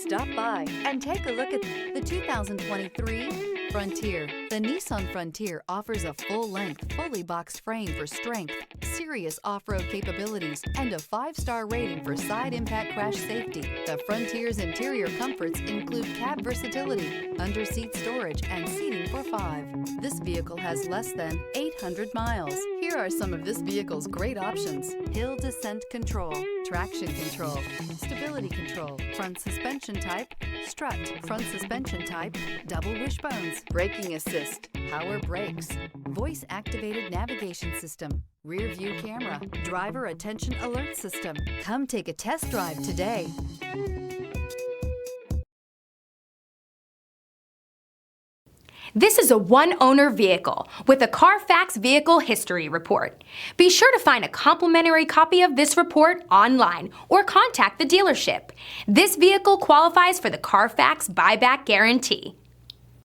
Stop by and take a look at the 2023 Frontier. The Nissan Frontier offers a full-length, fully boxed frame for strength, serious off-road capabilities, and a 5-star rating for side impact crash safety. The Frontier's interior comforts include cab versatility, under-seat storage, and seating for 5. This vehicle has less than 800 miles. Here are some of this vehicle's great options: hill descent control, traction control, stability control, front suspension type, strut, front suspension type, double wishbones, braking assist, power brakes, voice activated navigation system, rear view camera, driver attention alert system. Come take a test drive today. This is a one-owner vehicle with a Carfax Vehicle History Report. Be sure to find a complimentary copy of this report online or contact the dealership. This vehicle qualifies for the Carfax Buyback Guarantee.